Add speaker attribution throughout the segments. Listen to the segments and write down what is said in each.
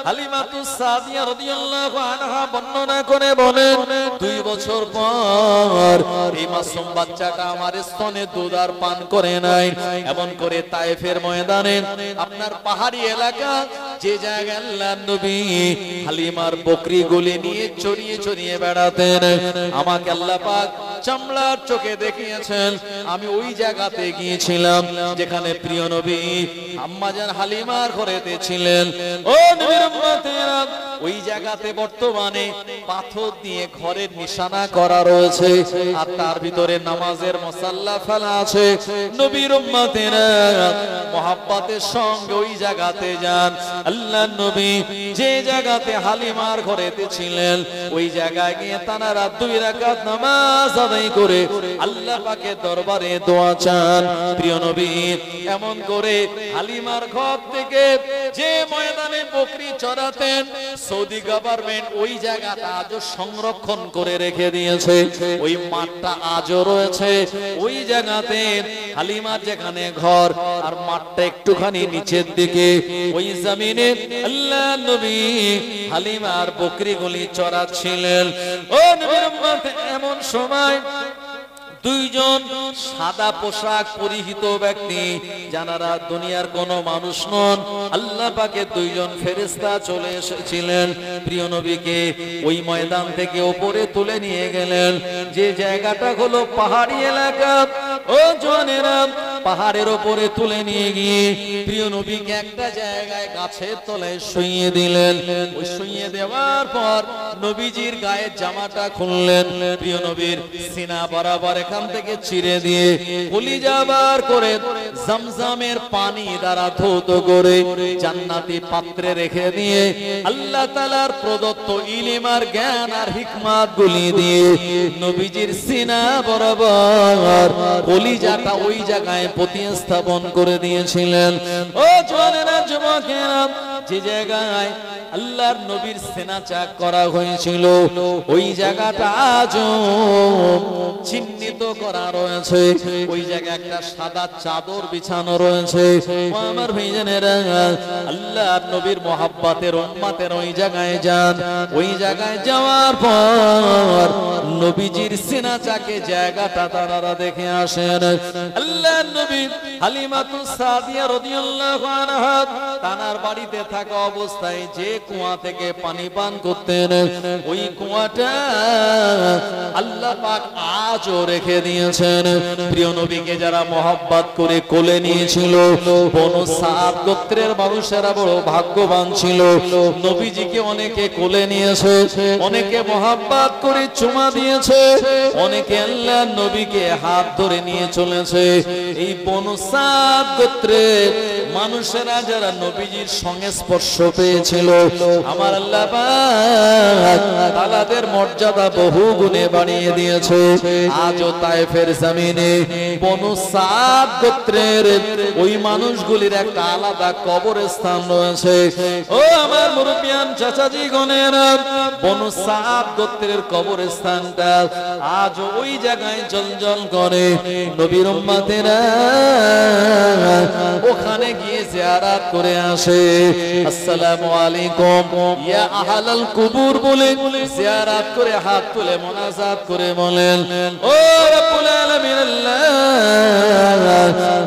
Speaker 1: হালিমাতুস সাদিয়া রাদিয়াল্লাহু আনহা বর্ণনা করে বলেন 2 বছর পর এই মাসুম বাচ্চাটা আমার স্তনে দুধ আর পান করে নাই। এমন করে তায়েফের ময়দানে আপনার পাহাড়ি এলাকা যে জায়গায় আল্লাহর নবী হালিমার বকরিগুলি নিয়ে চড়িয়ে চড়িয়ে বেড়াতেন, আমাকে আল্লাহ পাক চামড়ার চোখে দেখিয়েছেন। আমি ওই জায়গাতে গিয়েছিলাম যেখানে প্রিয় নবী আম্মা জান হালিমার ঘরেতে ছিলেন। ও নবীর উম্মতেরা, ওই জায়গাতে বর্তমানে পাথর দিয়ে ঘরের নিশানা করা রয়েছে আর তার ভিতরে নামাজের মুসাল্লা ফেলা আছে। নবীর উম্মতেরা মুহাব্বতের সঙ্গে ওই জায়গাতে যান। আল্লাহর নবী যে জায়গাতে হালিমার ঘরেতে ছিলেন ওই জায়গায় গিয়ে তানারা 2 রাকাত নামাজ আদায় করে আল্লাহ পাকের দরবারে দোয়া চান। প্রিয় নবী এমন করে হালিমার ঘর থেকে যে ময়দানে বকরি চড়াতেন সৌদি গভর্নমেন্ট ওই জায়গাটা আজও সংরক্ষণ করে রেখে দিয়েছে। ওই মাঠটা আজও রয়েছে। ওই জায়গাতে হালিমার যেখানে ঘর আর মাঠটা একটুখানি নিচের দিকে, ওই জমিনে আল্লাহর নবী হালিমার বকরিগুলি চড়াচ্ছিলেন। ও নবীর উম্মত, এমন সময় 2 জন সাদা পোশাক পরিহিত ব্যক্তি, যারা দুনিয়ার কোন মানুষ নন, আল্লাহ পাকের 2 জন ফেরেশতা চলে এসেছিলেন। প্রিয় নবীকে ওই ময়দান থেকে উপরে তুলে নিয়ে গেলেন। যে জায়গাটা হলো পাহাড়ি এলাকা, ও জনেরা পাহাড়ের উপরে তুলে নিয়ে গিয়ে প্রিয় নবীকে একটা জায়গায় গাছের তলায় শুইয়ে দিলেন। ওই শুইয়ে দেওয়ার পর নবীজির গায়ের জামাটা খুললেন। প্রিয় নবীর সিনা বরাবর এখান থেকে চিরে দিয়ে কলিজা বার করে জমজমের পানি দ্বারা ধৌত করে জান্নাতি পাত্রে রেখে দিয়ে আল্লাহ তাআলার প্রদত্ত ইলম আর জ্ঞান আর হিকমত গুলি দিয়ে নবীজির সিনা বরাবর কলিজাটা ওই জায়গায় প্রতিস্থাপন করে দিয়েছিলেন। ও জওয়ানেরা, যুবকেরা, যে জায়গায় আল্লাহর নবীর সিনা চাক করা হয়েছিল ওই জায়গাটা আজও চিহ্নিত করা রয়েছে। ওই জায়গায় একটা সাদা চাদর বিছানো রয়েছে। আমার ভাইজানেরা, আল্লাহর নবীর মুহাব্বতের উম্মতের ওই জায়গায় যান। ওই জায়গায় যাওয়ার পর নবীজির সিনা চাকে জায়গাটা তারা দেখে আসেন। আল্লাহর নবী হালিমাতুস সাদিয়া রাদিয়াল্লাহু আনহা তানার বাড়িতে থাকা অবস্থায় যে কুয়া থেকে পানি পান করতেন ওই কুয়াটা আল্লাহ পাক আজও রেখে দিয়েছেন। প্রিয় নবীকে যারা মহব্বত করে কোলে নিয়েছিল, বনু সাদ গোত্রের মানুষেরা বড় ভাগ্যবান ছিল। নবীজিকে অনেকে কোলে নিয়েছে, অনেকে মহব্বত করে চুমা দিয়েছে, অনেকে আল্লাহর নবীকে হাত ধরে নিয়ে চলেছে। এই বনু সাদ গোত্রের মানুষেরা যারা নবীজির সংস্পর্শ পেয়েছিল, আমার আল্লাহ পাক তাদের মর্যাদা বহু গুণে বাড়িয়ে দিয়েছে। আজও তায়েফের জমিনে বনু সাদ গোত্রের ওই মানুষগুলির একটা আলাদা কবরস্থান রয়েছে। ও আমার মুরব্বিয়ান চাচাজি গণেরা, বনু সাদ গোত্রের কবরস্থানটা আজও ওই জায়গায় জ্বলজ্বল করে। নবীর উম্মতেরা ওখানে গিয়ে জিয়ারত করে আসে। আসসালামু আলাইকুম ইয়া আহলাল কুবুর বলে জিয়ারত করে হাত তুলে মুনাজাত করে বলেন, ও রব্বুল আলামিন আল্লাহ,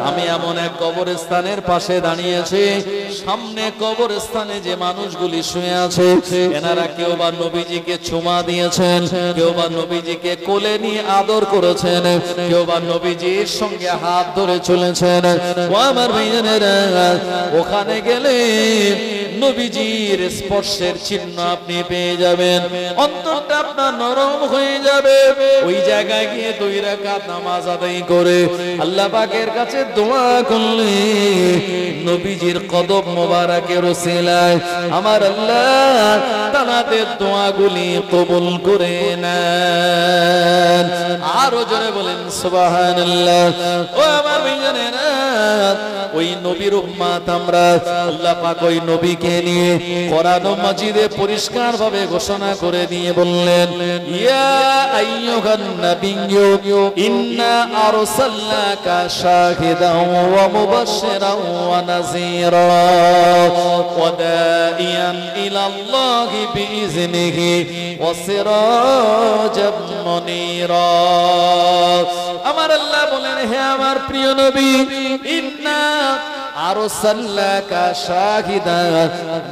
Speaker 1: আমি এমন এক কবরস্থানের পাশে দাঁড়িয়েছি, সামনে কবরস্থানে যে মানুষগুলি শুয়ে আছে এনারা কেউ বা নবীজিকে চুমা দিয়েছেন, কেউ বা নবীজিকে কোলে নিয়ে আদর করেছেন, কেউ বা নবীজির সঙ্গে হাত ধরে চলেছেন। ও আমার ভাইজানেরা, ওখানে গেলে নবীজির স্পর্শের চিহ্ন আপনি পেয়ে যাবেন, অন্তরটা আপনার নরম হয়ে যাবে। ওই জায়গায় গিয়ে 2 রাকাত নামাজ আদায় করে আল্লাহ পাকের কাছে দোয়া করলে নবীজির কদম মোবারকের ওসিলায় আমার আল্লাহ তাদের দোয়াগুলি কবুল করে নেন। আরো জোরে বলেন সুবহানাল্লাহ। ও আমার ভাইজানেরা, ওই নবীর উম্মত আমরা। আল্লাহ পাক ওই নবীকে নিয়ে কোরআন মাজিদে পরিষ্কার ভাবে ঘোষণা করে দিয়ে বললেন, ইয়া আইয়ুহান নাবিয়্যু ইন্না আরসালনাকা শাহিদান ওয়া মুবাশশিরান ওয়া নাযীরা ওয়া দাইয়ান ইলাল্লাহি বিইজনিহি ওয়া সিরাজাম মুনীরা। আমার আল্লাহ বলেন, হে আমার প্রিয় নবী, ইন্না আরসালনাকা শাহিদা,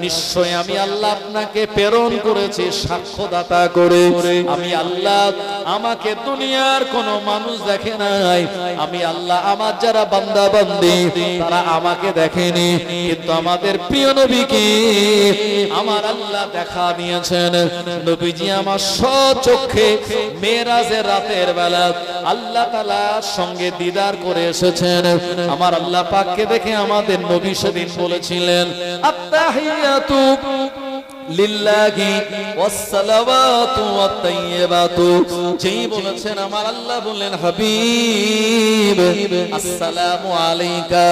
Speaker 1: নিশ্চয় আমি আল্লাহ আপনাকে প্রেরণ করেছি সাক্ষ্যদাতা করে। আমি আল্লাহ, আমাকে দুনিয়ার কোন মানুষ দেখে নাই। আমি আল্লাহ, আমার যারা বান্দা বান্দি তারা আমাকে দেখেনি, কিন্তু আমাদের প্রিয় নবীকে আমার আল্লাহ দেখা দিয়েছেন। নবীজি আমার স্বচক্ষে মেরাজের রাতের বেলা আল্লাহ তাআলার সঙ্গে দিদার করে এসেছেন। আমার আল্লাহ পাককে দেখে আমাদের নবী সেদিন বলেছিলেন, আত্তাহিয়াতু লিল্লাহি ওয়াস সালাওয়াতু ওয়াত তাইয়্যিবাতু। যেই বলেছেন আমার আল্লাহ বললেন, হাবিব আসসালামু আলাইকা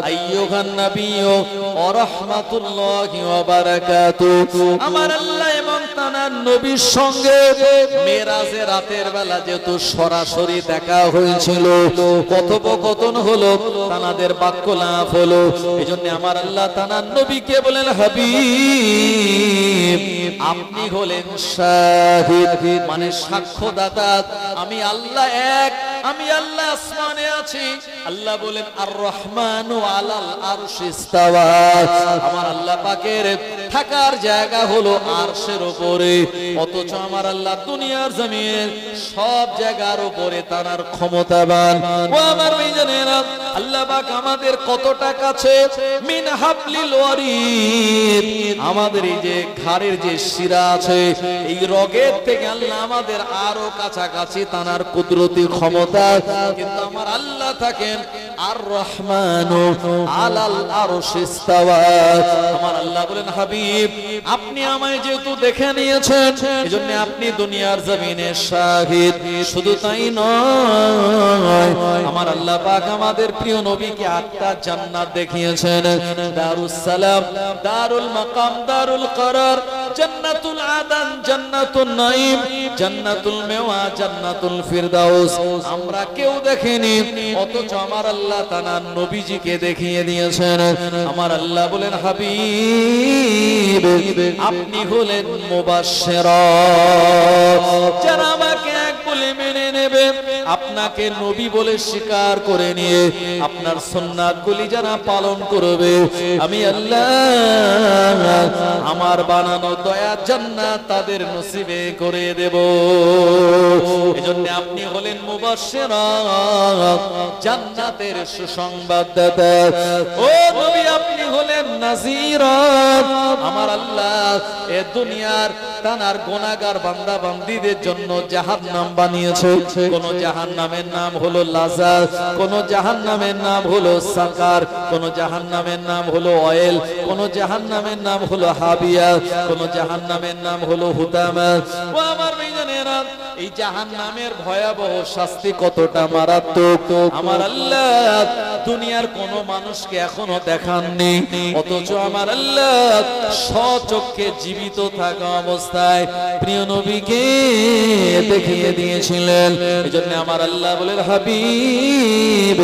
Speaker 1: আইয়ুহান নাবিয়্যু ওয়া রাহমাতুল্লাহি ওয়া বারাকাতুহু। আমার আল্লাহ এবং তার নবীর সঙ্গে মেরাজের রাতের বেলা যেহেতু সরাসরি দেখা হয়েছিল, কথোপকথন হলো, তানাদের বাক্যলাপ হলো, এজন্য আমার আল্লাহ তার নবীকে বলেন, হাবিব আপনি হলেন শাহিদ, মানে সাক্ষ্যদাতা। আমি আল্লাহ এক, আমি আল্লাহ আসমানে আছি। আল্লাহ বলেন, আর রহমানু আলাল আরশি ইস্তাওয়া। আমার আল্লাহ পাকের থাকার জায়গা হলো আরশের উপরে, অথচ আমার আল্লাহ দুনিয়ার জমিনে সব জায়গার উপরে তার ক্ষমতাবান। ও আমার ভাইজানেরা, আল্লাহ পাক আমাদের কতটা কাছে, মিন হাবলিল ওয়ারিদ, আমাদের এই যে ঘাড়ের যে শিরা আছে, এই রগের থেকে আল্লাহ আমাদের আরো কাছাকাছি তার কুদরতি ক্ষমতা। কিন্তু আমার আল্লাহ থাকেন আর রহমানু আলাল আরশি ইস্তাওয়া। আমার আল্লাহ বলেন, হাবিব আপনি আমায় যেহেতু দেখে নিয়েছেন, এজন্য আপনি দুনিয়ার জমিনে শাহিদ। শুধু তাই নয়, আমার আল্লাহ পাক আমাদের প্রিয় নবীকে 8টা জান্নাত দেখিয়েছেন। দারুস সালাম, দারুল মাকাম, দারুল করার, জান্নাতুল আদন, জান্নাতুন নাঈম, জান্নাতুল মেওয়া, জান্নাতুল ফিরদাউস। আমরা কেউ দেখেনি, অথচ আমার আল্লাহ তাআলা নবীজিকে দেখিয়ে দিয়েছেন। আমার আল্লাহ বলেন, হাবিব আপনি হলেন মুবাশশিরা, যারা আমাকে এক বলে মেনে নেবে, আপনাকে নবী বলে স্বীকার করে নিয়ে আপনার সুন্নাতগুলি যারা পালন করবে, আমি আল্লাহ আমার বানানো দয়ার জান্নাত তাদের নসিবে করে দেব। এজন্য আপনি হলেন মুবাশশিরা, জান্নাতের সুসংবাদদাতা। ও নবী আপনি হলেন নাযীরা। আমার আল্লাহ এ দুনিয়ার তানার গুনাহগার বান্দা বান্দীদের জন্য জাহান্নাম বানিয়েছে। কোন জাহান্নামের নাম হলো লাযা, কোন জাহান্নামের নাম হলো সাকার, কোন জাহান্নামের নাম হলো অয়েল, কোন জাহান্নামের নাম হলো হাবিয়া, কোন জাহান্নামের নাম হলো হুতামা। ও আমার ভাইজানেরা, এই জাহান্নামের ভয়াবহ শাস্তি কতটা মারাত্মক আমার আল্লাহ দুনিয়ার কোন মানুষকে এখনো দেখাননি, অথচ আমার আল্লাহ স্বচক্ষে জীবিত থাকা অবস্থায় প্রিয় নবীকে দেখিয়ে দিয়েছিলেন। এজন্য আমার আল্লাহ বলেন, হাবিব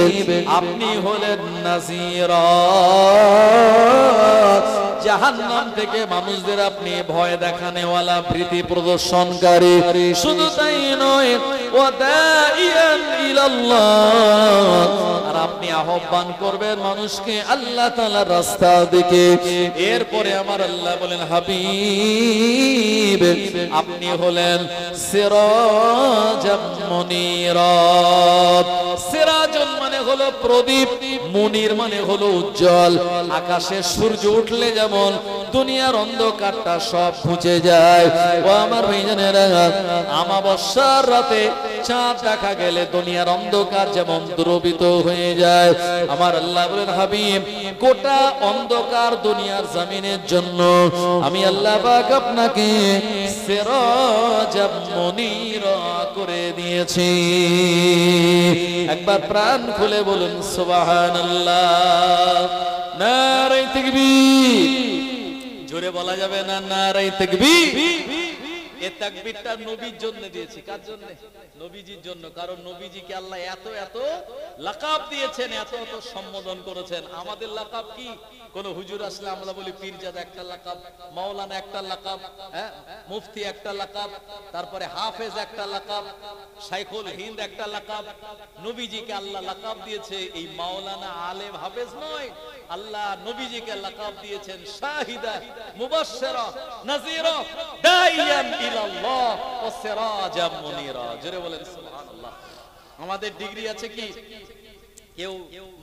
Speaker 1: আপনি হলেন নাযীরা, জাহান্নাম থেকে মানুষদের আপনি ভয় দেখানেওয়ালা, ভীতি প্রদর্শনকারী। শুধু তাই নয়, ওয়া দাইয়ান ইলাল্লাহ, আর আপনি আহ্বান করবেন মানুষকে আল্লাহ তাআলার রাস্তার দিকে। এরপরে আমার আল্লাহ বলেন, হাবিব আপনি হলেন সিরাজাম মুনীরা। সিরাজুন মানে হলো প্রদীপ, মুনির মানে হলো উজ্জ্বল। আকাশে সূর্য উঠলে যেমন দুনিয়ার অন্ধকারটা সব মুছে যায়, ও আমার ভাইজানেরা, আমাবস্যার রাতে চাঁদ দেখা গেলে দুনিয়ার অন্ধকার যেমন দ্রবিত হয়ে যায়, আমার আল্লাহ বলেন হাবিব গোটা অন্ধকার দুনিয়ার জমিনের জন্য আমি আল্লাহ পাক আপনাকে সিরাজাম মুনীরা করে দিয়েছি। একবার প্রাণ খুলে বলুন সুবহানাল্লাহ। নারে তাকবীর, জোরে বলা যাবে না নারে তাকবীর? এই তাকবীরটা নবীর জন্য দিয়েছি। কার জন্য? নবীজির জন্য। কারণ নবীজিকে আল্লাহ এত এত লাকাব দিয়েছেন, এত এত সম্বোধন করেছেন। আমাদের লাকাব কি? কোন হুজুর আসলে আমরা বলি পীরজাদা একটা লাকাব, মাওলানা একটা লাকাব, হ্যাঁ, মুফতি একটা লাকাব, তারপরে হাফেজ একটা লাকাব, শাইখুল হিন্দ একটা লাকাব। নবীজিকে আল্লাহ লাকাব দিয়েছে এই মাওলানা, আলেম, হাফেজ নয়। আল্লাহ নবীজিকে লাকাব দিয়েছেন শাহিদা, মুবাশশিরা, নাযীরা, দাইয়ান ইলাল্লাহ ওয়া সিরাজাম মুনীরা। জোরে বলেন সুবহানাল্লাহ। আমাদের ডিগ্রি আছে কি? কেউ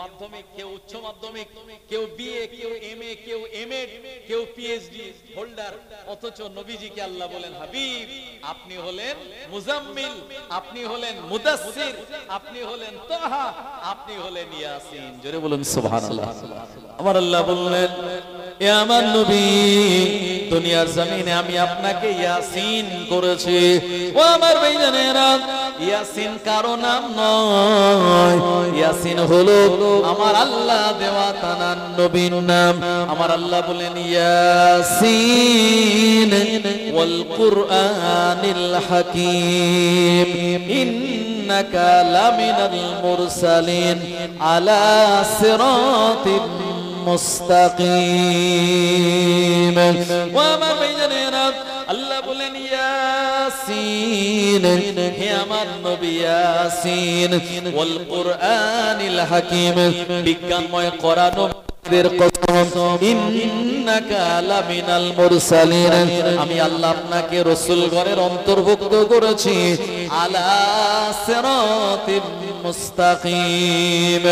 Speaker 1: মাধ্যমিক, কেউ উচ্চ মাধ্যমিক, কেউ বিএ, কেউ এমএ, কেউ এমএড, কেউ পিএইচডি হোল্ডার। অথচ নবীজিকে আল্লাহ বলেন হাবিব আপনি হলেন মুজাম্মিল, আপনি হলেন মুদাসসির, আপনি হলেন তাহা, আপনি হলেন ইয়াসিন। জোরে বলুন সুবহানাল্লাহ। আমার আল্লাহ বললেন এ আমার নবী দুনিয়ার জমিনে আমি আপনাকে ইয়াসিন করেছি। ও আমার ভাইজানেরা, ইয়াসিন কারো নাম নয়, ইয়াসিন হলো আমার আল্লাহ দেওয়া তানান নবীর নাম। আমার আল্লাহ বলেন ইয়াসিন ওয়াল কুরআনিল হাকীম ইন্নাকা লামিনাল মুরসালিন আলা সিরাতিন মুস্তাকিম। ওয়া মা বাইনানা আল্লাহ বলেন ইয়াসিন, হে আমার নবী ইয়াসিন, ওয়াল কুরআনিল হাকীম, বিজ্ঞানময় কোরআন এর কসম, ইন্নাকা লামিনাল মুরসালিন, আমি আল্লাহ আপনাকে রাসূল গণের অন্তর্ভুক্ত করেছি, আলা সিরাতিম মুস্তাকিম,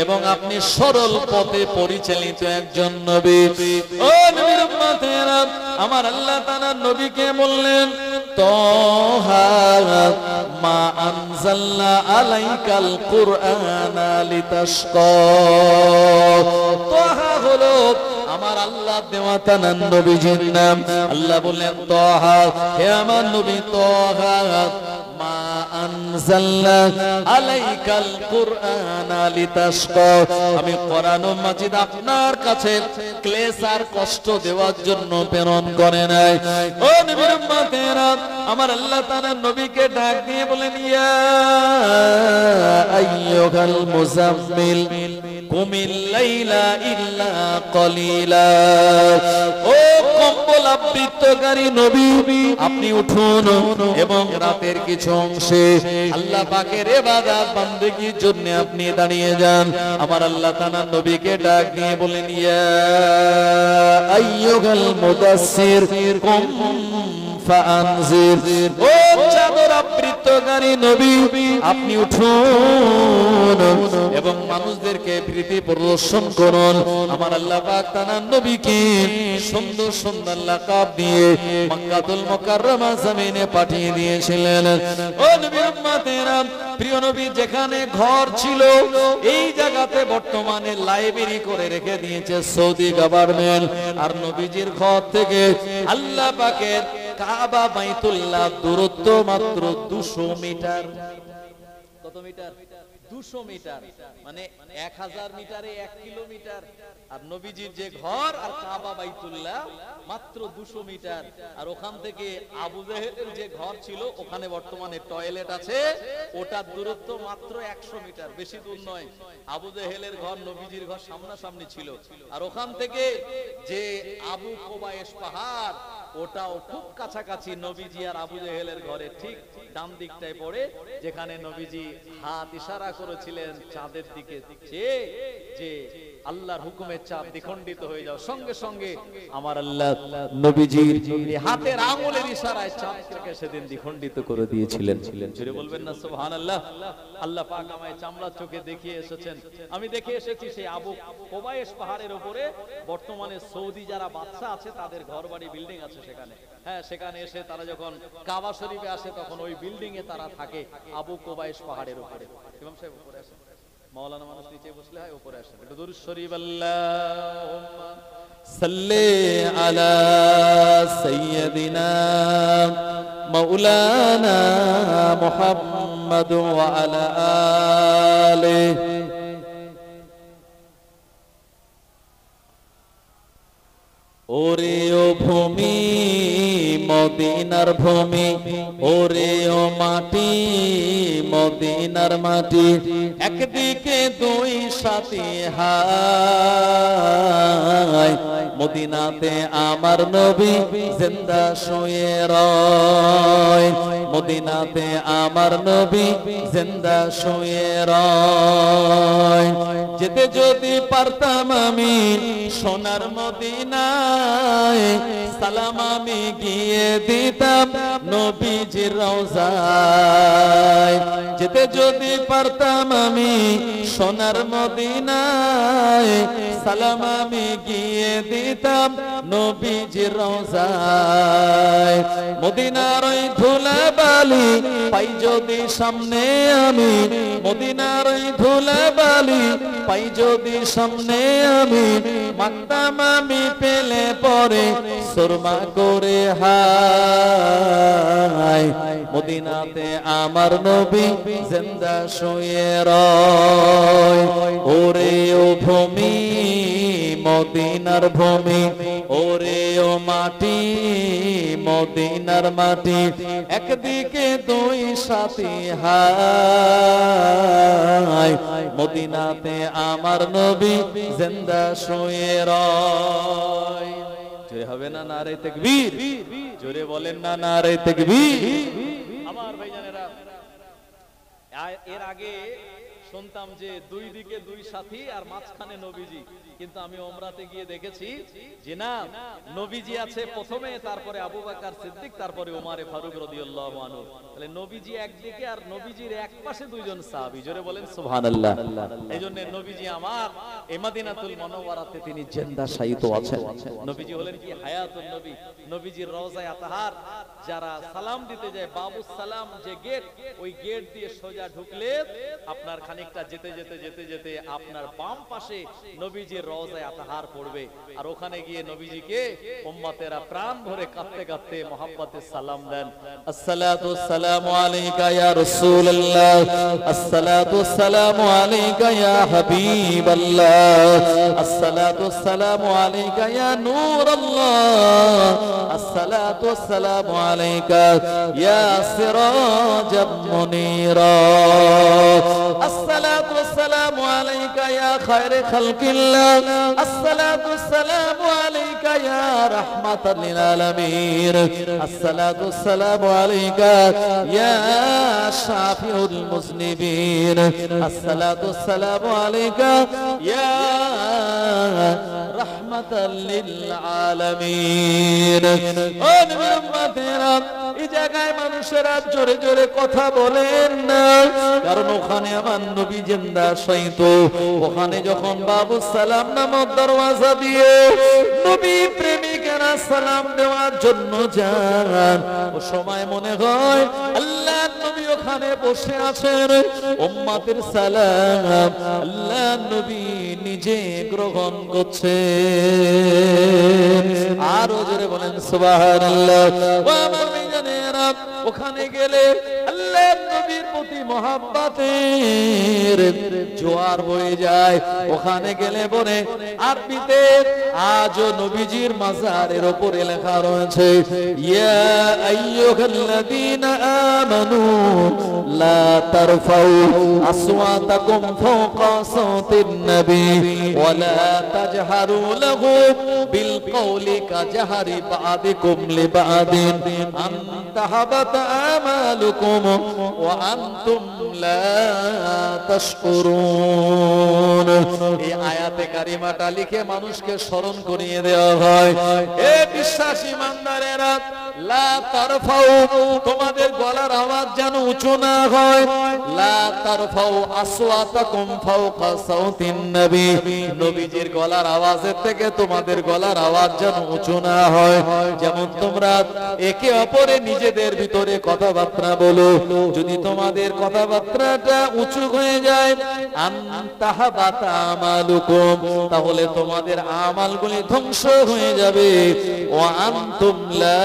Speaker 1: এবং আপনি সরল পথে পরিচালিত একজন নবী। ও নবীর উম্মতেরা, আমার আল্লাহ তাআলা নবীকে বললেন তাহা মা আনজালনা আলাইকাল কুরআনা লিতাশকা। তাহা হলো আমার আল্লাহ দেওয়া তানান নবীজির নাম। আল্লাহ বললেন তাহা, হে আমার নবী তাহা মা আনজালনা আলাইকাল কুরআনা লিতাশকা, আমি কোরআনুল মাজিদ আপনার কাছে ক্লেশ আর কষ্ট দেওয়ার জন্য প্রেরণ করে নাই। ও নবীর উম্মতেরা, আমার আল্লাহ তাআলা নবীকে ডাক দিয়ে বলেন ইয়া আইয়ুহাল মুজাম্মিল কুমিল লাইলা ইল্লা কলিলা। ও কম্বল আবৃতকারী নবী, আপনি উঠুন এবং রাতের কিছু অংশে আল্লাহ পাকের ইবাদত বান্দেগীর জন্য আপনি দাঁড়িয়ে যান। আমার আল্লাহ তাআলা নবীকে ডাক দিয়ে বলেন ইয়া আইয়ুহাল মুদাসসির কুম ফাআনজির। ও চাদর আবৃতকারী নবী, আপনি উঠুন এবং মানুষদেরকে ভীতি প্রদর্শন করুন। আমার আল্লাহ পাক তাআলা নবীকে সুন্দর সুন্দর লাকাব দিয়ে মক্কাতুল মুকাররমা জমিনে পাঠিয়ে দিয়েছিলেন। ও নবীর উম্মতেরা, প্রিয় নবী যেখানে ঘর ছিল এই জায়গাতে বর্তমানে লাইব্রেরি করে রেখে দিয়েছে সৌদি গভর্নমেন্ট। আর নবীজির ঘর থেকে আল্লাহ পাকের কাবা বাইতুল্লাহ দূরত্ব মাত্র 200 মিটার। কত মিটার? 200 মিটার, মানে 1000 মিটারে 1 কিলোমিটার। আর নবীজির যে ঘর আর কাবা বাইতুল্লাহ মাত্র 200 মিটার। আর ওখান থেকে আবু জেহেলের যে ঘর ছিল ওখানে বর্তমানে টয়লেট আছে, ওটার দূরত্ব মাত্র 100 মিটার, বেশি দূর নয়। আবু জেহেলের ঘর নবীজির ঘর সামনাসামনি ছিল। আর ওখান থেকে যে আবু কোবায়েশ পাহাড়, ওটাও খুব কাছাকাছি নবীজি আর আবু জেহেলের ঘরে ঠিক ডান দিকটায় পড়ে, যেখানে নবীজি হাত ইশারা করেছিলেন চাঁদের দিকে চেয়ে যে আল্লাহর হুকুমের চাপ দ্বিখণ্ডিত হয়ে যাও, সঙ্গে সঙ্গে আমার আল্লাহ নবীজির হাতের আঙুলের ইশারায় চাঁদকে সেদিন দ্বিখণ্ডিত করে দিয়েছিলেন। জোরে বলবেন না সুবহানাল্লাহ। আল্লাহ পাক আমায় চামড়ার চোখে দেখিয়ে এসেছেন। আমি দেখে এসেছি সেই আবু কুবাইস পাহাড়ের উপরে বর্তমানে সৌদি যারা বাদশা আছে তাদের ঘরবাড়ি বিল্ডিং আছে সেখানে। হ্যাঁ, সেখানে এসে তারা যখন কাবা শরীফে আসে তখন ওই বিল্ডিং এ তারা থাকে আবু কুবাইস পাহাড়ের উপরে। ইমাম সাহেব উপরে আসেন, মাওলানা মানুষ নিচে বসলে হয়, উপরে আসেন। একটু দুরূদ শরীফ আল্লাহুম্মা সাল্লি আলা সাইয়্যিদিনা মাওলানা মুহাম্মদ ওয়া আলা আলিহি। ওরে ও ভূমি মদিনার ভূমি, ওরে ও মাটি মদিনার মাটি, একদিকে দুই সাথী হায়, মদিনাতে আমার নবী জিন্দা শুয়ে রয়, মদিনাতে আমার নবী জিন্দা শুয়ে রয়। যেতে যদি পারতাম আমি সোনার মদিনায়, সালাম আমি গিয়ে দিতাম নবীজির রওজায়। যেতে যদি পারতাম আমি সোনার মদিনায়, সালাম আমি গিয়ে দিতাম নবীজির রওজায়। মদিনার ওই ধুলাবালি পাই যদি সামনে আমি, মদিনার ওই ধুলাবালি পাই যদি সামনে আমি, মাখতাম আমি পেলে পরে সুরমা করে হায়, মদিনাতে আমার নবী জিন্দা শুয়ে রয়। ওরে ও ভূমি মদিনার ভূমি, ওরে ও মাটি মদিনার মাটি, একদিকে দুই সাথী হায়, মদিনাতে আমার নবী জিন্দা শুয়ে রয়। জোরে হবে না নারে তাকবীর? জোরে বলেন না নারে তাকবীর? আমার ভাইজানেরা, এর আগে শুনতাম যে দুই দিকে দুই সাথী আর মাঝখানে নবীজি, কিন্তু আমি ওমরাতে গিয়ে দেখেছি যে না, নবীজি আছে প্রথমে, তারপরে আবু বকর সিদ্দিক, তারপরে ওমর ফারুক রাদিয়াল্লাহু আনহু। তাহলে নবীজি একদিকে আর নবীজির এক পাশে দুইজন সাহাবী। জোরে বলেন সুবহানাল্লাহ। এইজন্য নবীজি আমার এই মদিনাতুল মুনাওয়ারাতে তিনি জিন্দা শায়িত আছেন। নবীজি হলেন কি হায়াতুন নবী। নবীজির রওজায়ে আতহার যারা সালাম দিতে যায়, বাবুস সালাম যে গেট, ওই গেট দিয়ে সোজা ঢুকলে আপনার খানিকটা যেতে যেতে যেতে যেতে আপনার বাম পাশে নবীজির রওজায়ে আতহার পড়বে। আর ওখানে গিয়ে নবীজিকে উম্মতেরা প্রাণ ভরে কাঁদতে কাঁদতে মুহাব্বতে সালাম দেন। আসসালাতু ওয়াসসালামু আলাইকা ইয়া রাসূলুল্লাহ, আসসালাতু ওয়াসসালামু আলাইকা ইয়া হাবিবাল্লাহ, আসসালাতু ওয়াসসালামু আলাইকা ইয়া নূরাল্লাহ, আসসালাতু ওয়াসসালামু আলাইকা ইয়া সিরাজাম মুনীরা, আসসালাতু ওয়াসসালামু আলাইকা ইয়া খায়রে খালকিল্লাহ, আসসালাতু ওয়াসসালামু আলাইকা ইয়া রাহমাতাল লিল আলামিন, আসসালাতু ওয়াসসালামু আলাইকা ইয়া শাফিউল মুজনিবিন, আসসালাতু ওয়াসসালামু আলাইকা ইয়া রাহমাতাল লিল আলামিন। ও নবীর উম্মতেরা, এই জায়গায় মানুষেরা জোরে জোরে কথা বলেন না, কারণ ওখানে আমার নবী জিন্দা শায়িত। ওখানে যখন বাবু সালাম নামক দরওয়াজা দিয়ে নবী প্রেমিকেরা সালাম দেওয়ার জন্য যান, ও সময় মনে হয় আল্লাহ নবী ওখানে বসে আছেন, উম্মতের সালাম আল্লাহ নবী নিজে গ্রহণ করছেন। আরো জোরে বলেন সুবহানাল্লাহ। ও আমার ভাইজানেরা, ওখানে গেলে আল্লাহ নবীর প্রতি মহব্বতের জোয়ার বয়ে যায়। ওখানে গেলে বলে আরবিতে আজও নবীজির মাজারের উপরে লেখা রয়েছে, ইয়া আইয়ুহাল্লাযীনা আমানু লা তারফাউ আসওয়াতাকুম ফাওকা সাওতিন নবী ওয়া লা তাজহারু লাহু বিল কওলি কাজহারি বা'দিকুম লিবা'দিন আন তাহাবাতা আমালুকুম ওয়া আনতুম আনতুম লা তাশকুরুন। এই আয়াতে কারিমাটা লিখে মানুষকে স্মরণ করিয়ে দেওয়া হয়, হে বিশ্বাসী ইমানদারেরা, লা তারফাউ, তোমাদের গলার আওয়াজ যেন উঁচু না হয়। লা তারফাউ আসওয়াতাকুম ফাওকা সাউতিন নবী, নবীজির গলার আওয়াজের থেকে তোমাদের গলার আওয়াজ যেন উঁচু না হয়। যেমন তোমরা একে অপরে নিজেদের ভিতরে কথাবার্তা বলো, যদি তোমাদের কথাবার্তাটা উঁচু হয়ে যায়, আনতাহাবাতা আমালুকুম, তাহলে তোমাদের আমালগুলি ধ্বংস হয়ে যাবে। ওয়া আনতুম লা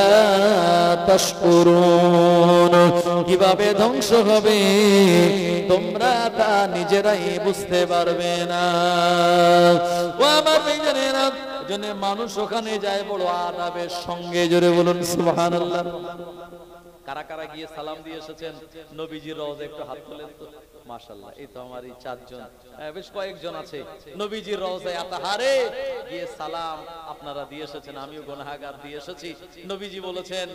Speaker 1: তাশকুরুন, কিভাবে ধ্বংস হবে তোমরা তা নিজেরাই বুঝতে পারবে না। ও আমার ভাইজানেরা, জন্য মানুষ ওখানে যায় বড় আদাবের সঙ্গে। জোরে বলুন সুবহানাল্লাহ। কারা কারা গিয়ে সালাম দিয়ে এসেছেন নবীজির রওজায়? একটু হাত তোলেন তো। মাশাআল্লাহ, এই তো আমার এই চারজন, বেশ কয়েকজন আছে নবীজির রওজায় আতাহারে গিয়ে সালাম আপনারা দিয়ে এসেছেন। আমিও গুনাহগার দিয়ে এসেছি। নবীজি বলেছেন,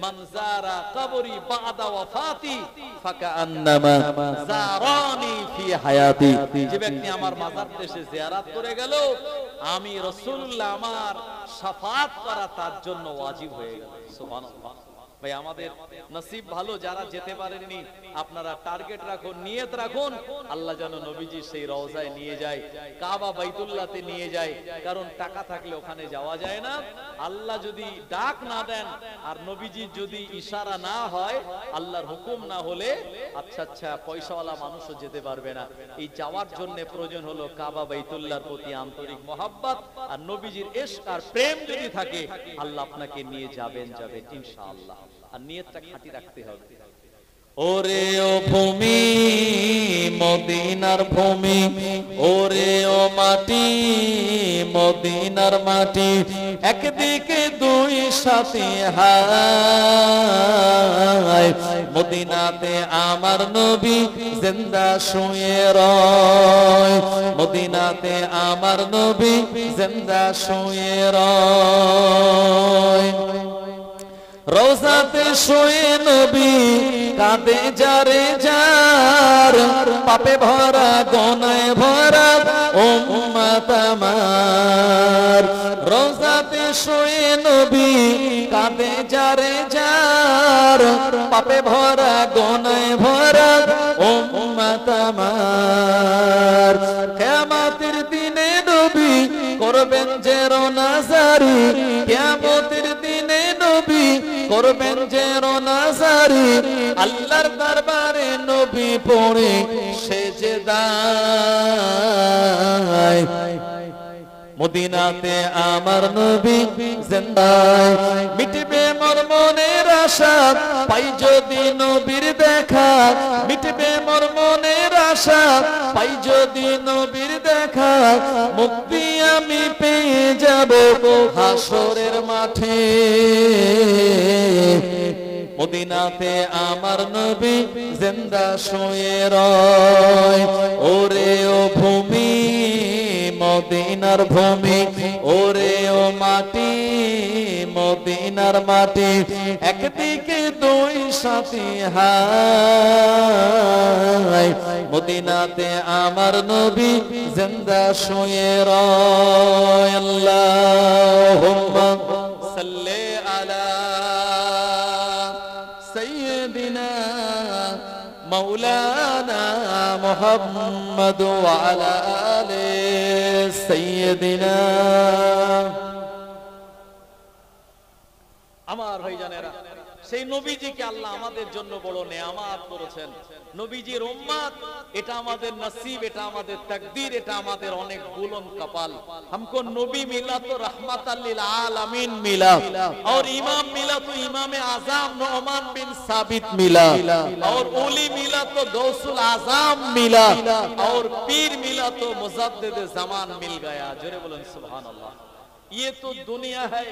Speaker 1: মান যারা কবরি বাদা ওয়াফাতি ফাকান্নামা যারানি ফি হায়াতি, যে ব্যক্তি আমার মাজার দেশে জিয়ারত করে গেল, আমি রাসূলুল্লাহ আমার শাফাআত করা তার জন্য ওয়াজিব হয়ে গেল। সুবহানাল্লাহ। ভাই আমাদের নসিব ভালো, যারা যেতে পারেননি আপনারা টার্গেট রাখুন, নিয়ত রাখুন, আল্লাহ যেন নবীজি সেই রওজায় নিয়ে যায়, কাবা বাইতুল্লাহতে নিয়ে যায়। কারণ টাকা থাকলে ওখানে যাওয়া যায় না। আল্লাহ যদি ডাক না দেন আর নবীজির যদি ইশারা না হয়, আল্লাহর হুকুম না হলে আচ্ছা পয়সাওয়ালা মানুষও যেতে পারবে না। এই যাওয়ার জন্য প্রয়োজন হলো কাবা বাইতুল্লাহর প্রতি আন্তরিক মহব্বত আর নবীজির ইশক আর প্রেম যদি থাকে, আল্লাহ আপনাকে নিয়ে যাবেন ইনশাআল্লাহ। আর নিয়তটা খাঁটি রাখতে হবে। ওরে ও ভূমি মদিনার ভূমি, ওরে ও মাটি মদিনার মাটি, একদিকে দুই সাথী হায়, মদিনাতে আমার নবী জিন্দা শুয়ে রয়, মদিনাতে আমার নবী জিন্দা শুয়ে রয়। রওজাতে শুয়ে নবী কাঁদে যারে যার, পাপে ভরা গোনায় ভরা উম্মত আমার। রওজাতে শুয়ে নবী কাঁদে যারে যার, পাপে ভরা গোনায় ভরা উম্মত আমার। কিয়ামতের দিনে নবী করবেন যে রোনাজারি, কিয়ামতের দিনে নবী করবেন যে রোনাজারি, আল্লাহর দরবারে নবী পড়ে সেজদায়, মদিনাতে আমার নবী জিন্দা। মিটবে মোর মনের আশা পাই যদি নবীর দেখা, মিটবে মোর মনের আশা পাই যদি নবীর দেখা, মুক্তি আমি পেয়ে যাব হাসরের মাঠে। মদিনাতে আমার নবী জিন্দা শুয়ে রয়। ওরে ও ভূমি মদিনার ভূমি, ওরে ও মাটি মদিনার মাটি, একদিকে দুই সাথী হায়, মদিনাতে আমার নবী জিন্দা শুয়ে রয়। আল্লাহুম্মা সাল্লি আলা সাইয়্যিদিনা মাওলানা মুহাম্মদ ওয়া আলা আলি সাইয়্যিদিনা। আমার ভাইজানেরা, সেই নবীজিকে আল্লাহ আমাদের জন্য বড় নেয়ামত করেছেন। নবীজির উম্মত, এটা আমাদের নসিব, এটা আমাদের তাকদীর, এটা আমাদের অনেক বুলন্দ কপাল। हमको नबी मिला तो रहमतल लिल आलमीन मिला, और इमाम मिला तो इमाम आज़म नुअमान बिन साबित मिला, और ओली मिला तो गौसुल आज़म मिला, और पीर मिला तो मुजद्दिद ज़मान मिल गया। जोरे बोलें सुभान अल्लाह। ये तो दुनिया है,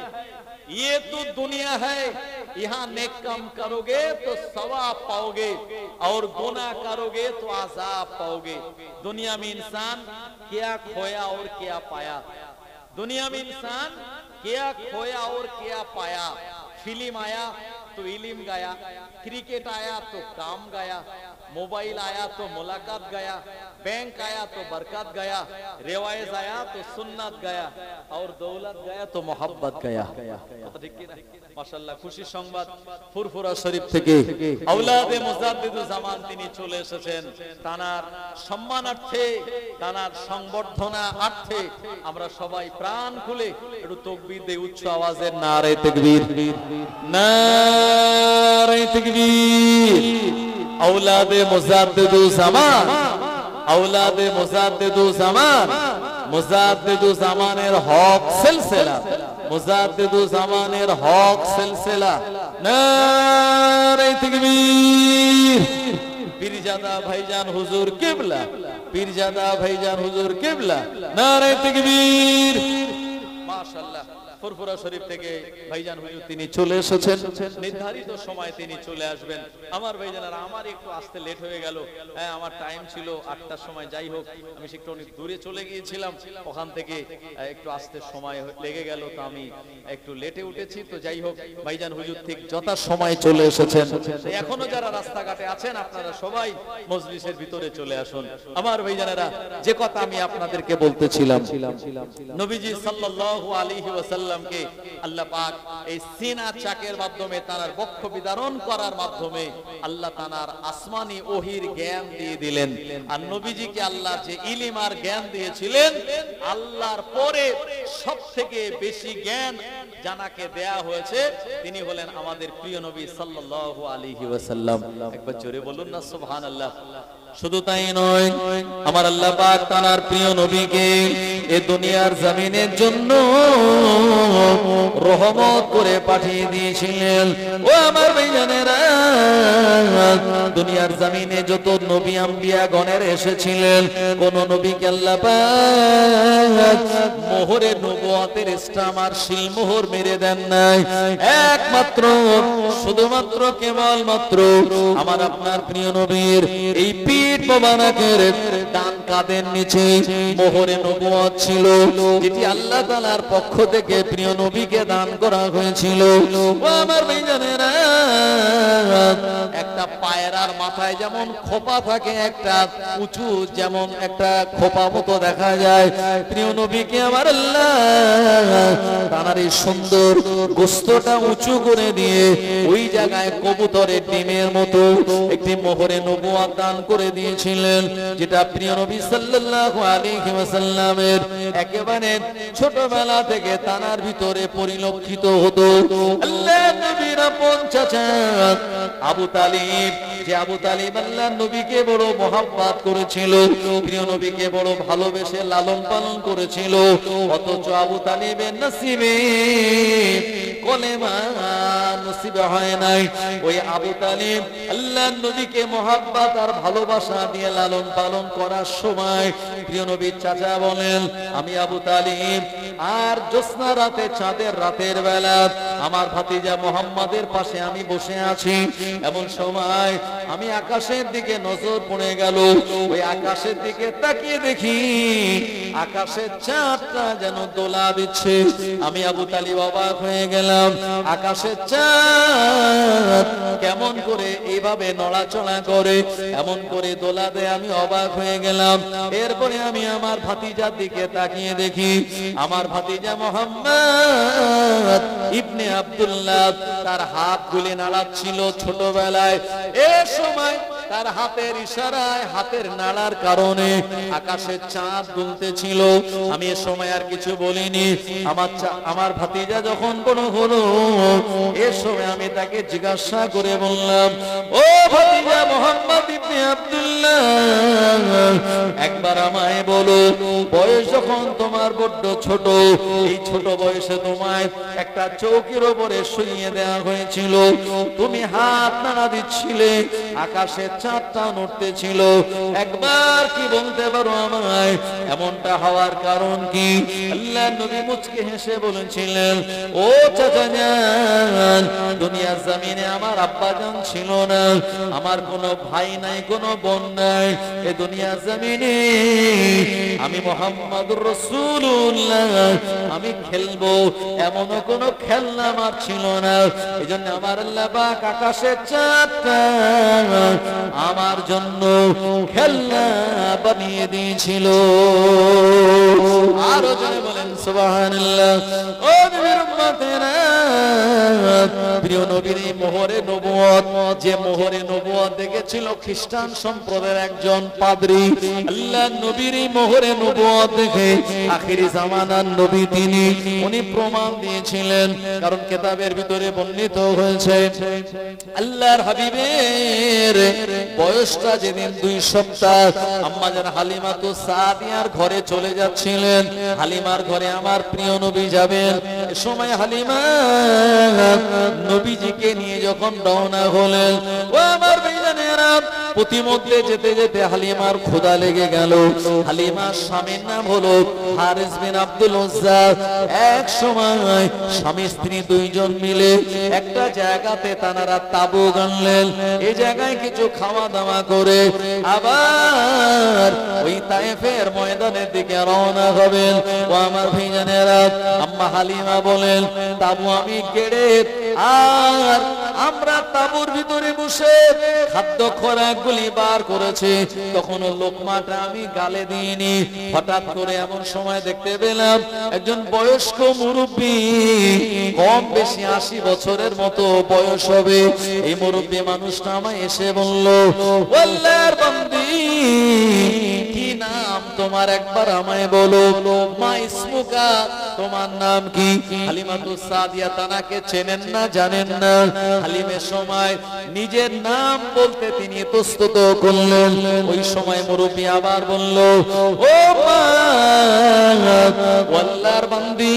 Speaker 1: ये तो दुनिया है। यहाँ नेक काम करोगे तो सवाब पाओगे, और गुनाह करोगे तो आज़ाब पाओगे। दुनिया में इंसान क्या खोया और क्या पाया, दुनिया में इंसान क्या खोया और क्या पाया। फिल्म आया तो इल्म गया, क्रिकेट आया तो काम गया, मोबाइल आया तो मुलाकात गया, बैंक आया तो बरकत गया, रिवायत आया तो सुन्नत गया, और दौलत गया तो मोहब्बत गया। माशाআল্লাহ, খুশি সংবাদ ফুরফুরা শরীফ থেকে আওলাদে মুজাদ্দিদুজ জামান তিনি চলে এসেছেন। তানার সম্মানার্থে, তানার সংবর্ধনার্থে আমরা সবাই প্রাণ খুলে একটু তাকবীর দেই, উচ্চ আওয়াজে নারে তাকবীর, নারে তাকবীর। औलादे मुजाद्दिदु ज़मान, औलादे मुजाद्दिदु ज़मान, मुजाद्दिदु ज़मानेर हक सिलसिला, मुजाद्दिदु ज़मानेर हक सिलसिला, नारे तकबीर। पीरजादा भाईजान हुजूर किबला, पीरजादा भाईजान हुजूर किबला, नारे तकबीर। माशाअल्लाह, ফুরফুরা শরীফ থেকে ভাইজান হুজুর তিনি চলে এসেছেন, নির্ধারিত সময় তিনি চলে আসবেন। আমার ভাইজানেরা, আমার একটু আসতে লেট হয়ে গেল। হ্যাঁ, আমার টাইম ছিল 8টার সময়, যাই হোক আমি একটু অনেক দূরে চলে গিয়েছিলাম, ওখান থেকে একটু আসতে সময় লেগে গেল, তো আমি একটু লেটে উঠেছি। তো যাই হোক, ভাইজান হুজুর ঠিক যথা সময় চলে এসেছেন। এখনো যারা রাস্তাঘাটে আছেন আপনারা সবাই মজলিসের ভিতরে চলে আসুন। আমার ভাইজানেরা, যে কথা আমি আপনাদেরকে বলতেছিলাম, নবীজি সাল্লাল্লাহু আলাইহি ওয়াসাল্লাম কে আল্লাহ পাক এই সিনা চাকের মাধ্যমে, তার বক্ষ বিদারণ করার মাধ্যমে আল্লাহ তার আসমানি ওহির জ্ঞান দিয়ে দিলেন। আর নবীজিকে আল্লাহ যে ইলম আর জ্ঞান দিয়েছিলেন, আল্লাহর পরে সবথেকে বেশি জ্ঞান জানাকে দেয়া হয়েছে তিনি হলেন আমাদের প্রিয় নবী সাল্লাল্লাহু আলাইহি ওয়াসাল্লাম। একবার জোরে বলুন না সুবহানাল্লাহ। শুধু তাই নয়, আমার আল্লাহ পাক তার প্রিয় নবীকে এই দুনিয়ার জমিনের জন্য রহমত করে পাঠিয়ে দিয়েছিলেন। ও আমার ভাইজানেরা, দুনিয়ার জমিনে যত নবী আম্বিয়া গণের এসেছিলেন, কোন নবীকে আল্লাহ পাক মোহরে নবুয়তের স্টাম্প আর শিলমোহর মেরে দেন নাই। একমাত্র, শুধুমাত্র, কেবলমাত্র আমার আপনার প্রিয় নবীর এই পিঠ মোবারকের ডান কাঁধের নিচে মোহরে নবুয়ত ছিল, যেটি আল্লাহ তাআলার পক্ষ থেকে প্রিয় নবীকে দান করা হয়েছিল। ও আমার ভাইজানেরা, একটা পায়রার মাথায় যেমন খোপা থাকে, একটা উঁচু যেমন একটা খোপা মতো দেখা যায়, প্রিয় নবীকে আমার আল্লাহ তার এই সুন্দর গোস্তটা উঁচু করে দিয়ে ওই জায়গায় কবুতরের ডিমের মতো একটি মোহরে নবুয়ত দান করে দিয়েছিলেন, যেটা প্রিয় নবী সাল্লাল্লাহু আলাইহি ওয়াসাল্লামের একেবারে ছোটবেলা থেকে তানার ভিতরে পরিলক্ষিত হতো। আল্লাহ নবীর আপন চাচা আবু তালিব, যে আবু তালিব আল্লাহ নবীকে বড় মহব্বত করেছিল, প্রিয় নবীকে বড় ভালোবেসে লালন পালন করেছিল, অথচ আবু তালিবের নসিবে কলেমা নসিবে হয় নাই। ওই আবু তালিব আল্লাহ নবীকে মহব্বত আর ভালোবাসা দিয়ে লালন পালন করার সময় প্রিয় নবীর চাচা বলেন, আমি আবু তালিব আর জ্যোৎস্না রাতে, চাঁদের রাতের বেলা আমার ভাতিজা মুহাম্মাদের পাশে আমি বসে আছি, এমন সময় আমি আকাশের দিকে নজর পড়ে গেল। ওই আকাশের দিকে তাকিয়ে দেখি আকাশের চাঁদটা যেন দোলা দিচ্ছে। আমি আবু তালিব অবাক হয়ে গেলাম, আকাশের চাঁদ কেমন করে এইভাবে নড়াচড়া করে, এমন করে দোলা দেয়, আমি অবাক হয়ে গেলাম। এরপরে আমি আমার ভাতিজার দিকে তাকিয়ে দেখি আমার ভাতিজা মুহাম্মদ ইবনে আব্দুল্লাহ তার হাত গুলি নাড়াচ্ছিল ছোটবেলায়। এ সময় তার হাতের ইশারায়, হাতের নাড়ার কারণে আকাশের চাঁদ দুলতেছিল। আমি এ সময় আর কিছু বলিনি। আমার ভাতিজা যখন বড় হলো, এ সময় আমি তাকে জিজ্ঞাসা করে বললাম, ও ভাতিজা মুহাম্মদ ইবনে আব্দুল্লাহ, একবার আমায় বলো, বয়স যখন তোমার বড্ড ছোট, এই ছোট বয়সে তোমায় একটা চৌকির উপরে শুইয়ে দেওয়া হয়েছিল, তুমি হাত নাড়া দিচ্ছিলে, আকাশের চাঁদটা নড়তেছিল, একবার কি বলতে পারো আমায় এমনটা হওয়ার কারণ কি? আল্লাহ নবী মুচকে হেসে বলেছিলেন, ও চাচা জান, দুনিয়ার জমিনে আমার আব্বা জান ছিল না, আমার কোনো ভাই নাই, কোনো বোন নাই, এ দুনিয়ার জমিনে আমি মুহাম্মদুর রাসূলুল্লাহ আমি খেলবো এমনও কোনো খেলনা আমার ছিল না। এজন্য আমার আল্লাহ পাক আকাশের চাঁদটা আমার জন্য খেলনা বানিয়ে দিয়েছিল। আরো জনে বলেন সুবহানাল্লাহ। ও নবীর উম্মতেরা, প্রিয় নবীর এই মোহরে নবুয়ত, যে মোহরে নবুয়ত দেখেছিল খ্রিস্টান সম্প্রদায়ের একজন পাদ্রী, আল্লাহ নবীর এই মোহরে নবুয়ত দেখে আখিরি জামানার নবী তিনি, উনি প্রমাণ দিয়েছিলেন। কারণ কিতাবের ভিতরে বর্ণিত হয়েছে আল্লাহর হাবিবের বয়সটা যেদিন 2 সপ্তাহ, আম্মা জান হালিমাতু সাদিয়ার ঘরে চলে যাচ্ছিলেন। হালিমার ঘরে আমার প্রিয় নবী যাবেন, এ সময় হালিমা নবীজিকে নিয়ে যখন রওনা হলেন, ও আমার ভাইজানেরা, প্রতিমধ্যে যেতে যেতে হালিমার ক্ষুধা লেগে গেল। হালিমার স্বামীর নাম হলো হারিস বিন আব্দুল উজ্জা। এক সময় স্বামী স্ত্রী 2 জন মিলে একটা জায়গাতে তানারা তাবু গানলেন। এই জায়গায় কিছু খাওয়া দাওয়া করে আবার ওই তায়েফের ময়দানের দিকে রওনা হবেন। ও আমার ভাইজানেরা, আম্মা হালিমা বলেন, তাবু আমি গেড়ে আর আমরা তাবুর ভিতরে বসে খাদ্য খোরাকগুলি বার করেছি, তখন লোকমাটা আমি গালে দিইনি। হঠাৎ করে এমন সময় দেখতে পেলাম একজন বয়স্ক মুরব্বী, কম বেশি 80 বছরের মতো বয়স হবে। এই মুরব্বী মানুষটা আমায় এসে বলল, আল্লাহর বান্দি, কি নাম তোমার একবার আমায় বলো। মা ইসমুকা, তোমার নাম কি? হালিমাতু সাদিয়া তানাকে চেনেন না, জানেন না। হালিমের সময় নিজের নাম বলতে তিনি ইতস্তত করলেন। ওই সময় মুরব্বী আবার বলল, ও মা, আল্লাহর বান্দি,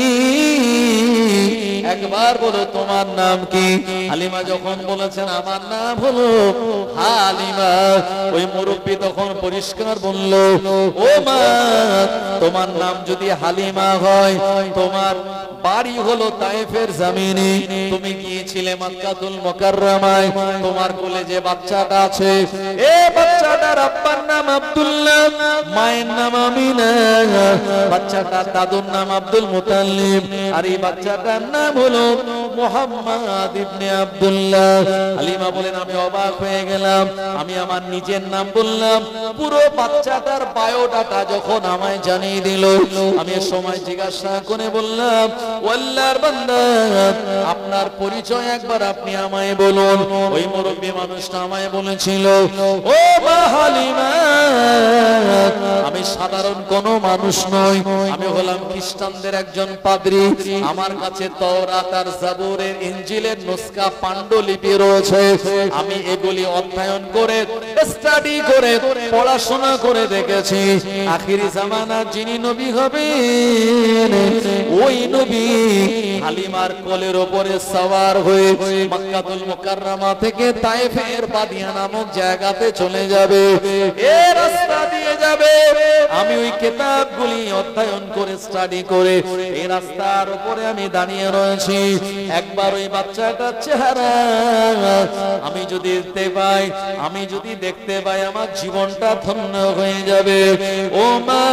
Speaker 1: একবার বলো তোমার নাম কি? হালিমা যখন বলেছেন আমার নাম হলো হালিমা, ওই মুরব্বী তখন পরিষ্কার বলল, ও মা, তোমার নাম যদি হালিমা হয়, তোমার বাড়ি হলো তায়েফের জমিনে, তুমি গিয়েছিলে মক্কাতুল মুকাররমায়, তোমার কোলে যে বাচ্চাটা আছে, এই বাচ্চাটার আব্বার নাম আব্দুল্লাহ, মায়ের নাম আমিনা, বাচ্চাটার দাদুর নাম আব্দুল মুতাল্লিব, আর এই বাচ্চাটার নাম হলো মুহাম্মদ ইবনে আব্দুল্লাহ। হালিমা বলেন, আমি অবাক হয়ে গেলাম। আমি আমার নিজের নাম বললাম, পুরো বাচ্চাটার বায়োডাটা যখন আমায় জানিয়ে দিল, আমি সময় জিজ্ঞাসা করে বললাম, আল্লাহর বান্দা, আপনার পরিচয় একবার আপনি আমায় বলুন। ওই মুরব্বী মানুষটা আমায় বলেছিল, ও মা হালিমা, আমি সাধারণ কোনো মানুষ নই, আমি হলাম খ্রিস্টানদের একজন পাদ্রী। আমার কাছে তাওরাত আর জাবুরের ইনজিলের নুসখা পাণ্ডুলিপি রয়েছে, আমি এগুলি অধ্যয়ন করে স্টাডি করে পড়াশোনা করে দেখেছি। আখিরি জামানার যিনি নবী হবেন, ওই নবী হালিমার কোলের উপরে সওয়ার হয়ে মক্কাতুল মুকাররমা থেকে তায়েফের বাদিয়া নামক জায়গাতে চলে যাবে। এই রাস্তা দিয়ে যাবে। আমি ওই কিতাবগুলি অধ্যয়ন করে স্টাডি করে এই রাস্তার উপরে আমি দাঁড়িয়ে রয়েছি। একবার ওই বাচ্চাটার চেহারা আমি যদি দেখতে পাই, আমি যদি দেখতে পাই, আমার জীবনটা ধন্য হয়ে যাবে। ও মা,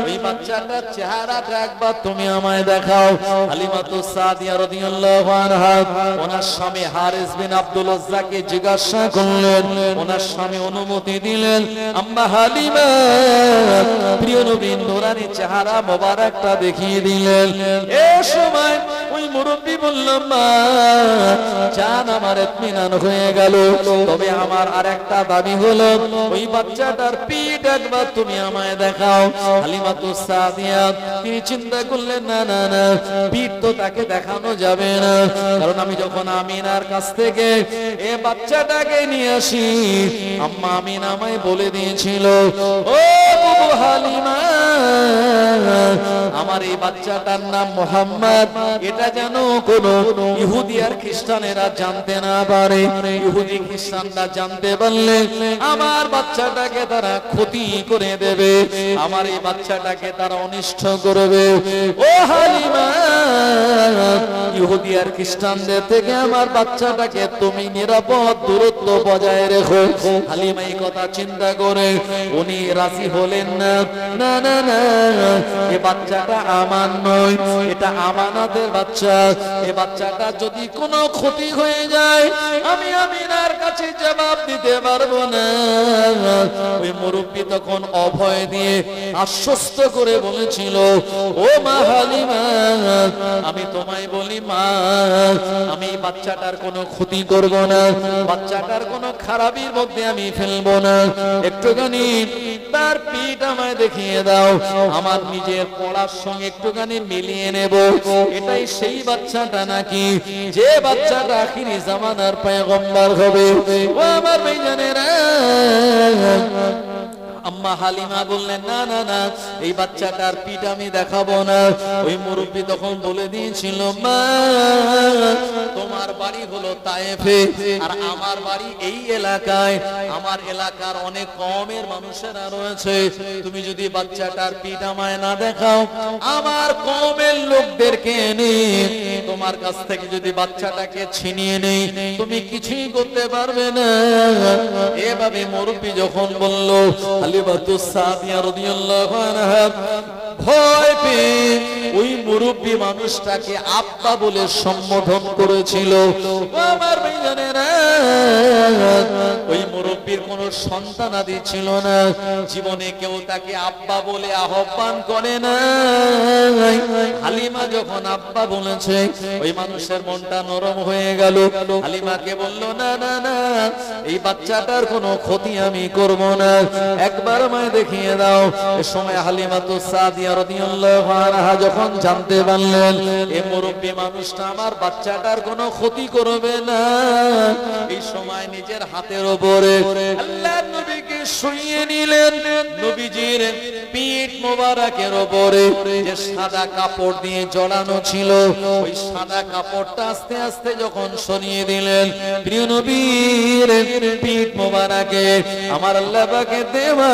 Speaker 1: ওই বাচ্চাটার চেহারাটা একবার তুমি আমায় দেখাও। হালিমাতু সাদিয়া রাদিয়াল্লাহু আনহা ওনার স্বামী হারিস বিন আব্দুল উজ্জাকে জিজ্ঞাসা করলেন, ওনার স্বামী অনুমতি দিলেন। আম্মা হালিমা প্রিয় নবীর নূরানী চেহারা মোবারকটা দেখিয়ে দিলেন। এই সময় ওই মুরব্বী বলল, মা জান, আমার ইতমিনান হয়ে গেল, তবে আমার আরেকটা দাবি হলো, ওই বাচ্চাটার পিঠ একবার তুমি আমায় দেখাও। হালিমাতু সাদিয়া তিনি চিন্তা করলেন, না না না, পিঠ তো তাকে দেখানো যাবে না, কারণ আমি যখন আমিনার কাছ থেকে এ বাচ্চাটাকে নিয়ে আসি, আম্মা আমিনা আমায় বলে দিয়েছিল, ও বুবু হালিমা, আমার এই বাচ্চাটার নাম মুহাম্মদ, এটা যেন কোন ইহুদি আর খ্রিস্টানেরা জানতে না পারে। ইহুদি খ্রিস্টানরা জানতে পারলে আমার বাচ্চাটাকে তারা ক্ষতি করে দেবে, আমার এই বাচ্চাটাকে তারা অনিষ্ট করবে। ও হালিমা, ইহুদি আর খ্রিস্টানদের থেকে আমার বাচ্চাটাকে তুমি নিরাপদ দূরত্ব বজায় রেখো। হালিমা এই কথা চিন্তা করে উনি রাজি হলেন না। না না না, এ বাচ্চাটা আমার নয়, এটা আমানতের বাচ্চা। এ বাচ্চাটা যদি কোনো ক্ষতি হয়ে যায় আমি আমিনার কাছে জবাব দিতে পারবো না। ওই মুরব্বী তখন অভয় দিয়ে আশ্বস্ত করে বলেছিল, ও মা হালিমা, আমি তোমায় বলি মা, আমি বাচ্চাটার কোনো ক্ষতি করব না, বাচ্চাটার কোনো খারাপির মধ্যে আমি ফেলবো না। একটুখানি তার পিঠ আমায় দেখিয়ে দাও, আমার নিজের পড়ার সঙ্গে একটুখানি মিলিয়ে নেব। এটাই সেই বাচ্চাটা নাকি যে বাচ্চাটা আখিরি জামানার পয়গম্বর হবে। ও আমার ভাইজানেরা, আম্মা হালিমা বললেন না না না, এই বাচ্চাটার পিঠ আমি দেখাবো না। ওই মুরব্বী তখন বলে দিয়েছিল, মা তোমার বাড়ি হলো তায়েফে আর আমার বাড়ি এই এলাকায়, আমার এলাকার অনেক কওমের মানুষেরা রয়েছে, তুমি যদি বাচ্চাটার পিঠ আমায় না দেখাও আমার কওমের লোকদেরকে এনে তোমার কাছ থেকে যদি বাচ্চাটাকে ছিনিয়ে নেই তুমি কিছুই করতে পারবে না। এভাবে মুরব্বী যখন বলল, হালিমাতুস সাদিয়া রাদিয়াল্লাহু আনহা ভয় পেয়ে ওই মুরব্বী মানুষটাকে আব্বা বলে সম্বোধন করেছিল। আমার ভাইজানেরা, ওই মুরব্বীর কোনো সন্তানাদি ছিল না, জীবনে কেউ তাকে আব্বা বলে আহ্বান করে না। হালিমা যখন আব্বা বলেছে ওই মানুষের মনটা নরম হয়ে গেল। হালিমাকে বলল, না না না, এই বাচ্চাটার কোনো ক্ষতি আমি করব না, একবার আমায় দেখিয়ে দাও। এ সময় হালিমাতুস সাদিয়া রাদিয়াল্লাহু আনহা যখন জানতে পারলেন এই মুরব্বী মানুষটা আমার বাচ্চাটার কোনো ক্ষতি করবে না, এই সময় নিজের হাতের উপরে আল্লাহর নবীকে শুইয়ে নিলেন। নবীজির পিঠ মোবারকের উপরে যে সাদা কাপড় দিয়ে জড়ানো ছিল ওই সাদা কাপড়টা আস্তে আস্তে যখন সরিয়ে দিলেন, প্রিয় নবীর পিঠ মোবারকে আমার আল্লাহ পাকে দেওয়া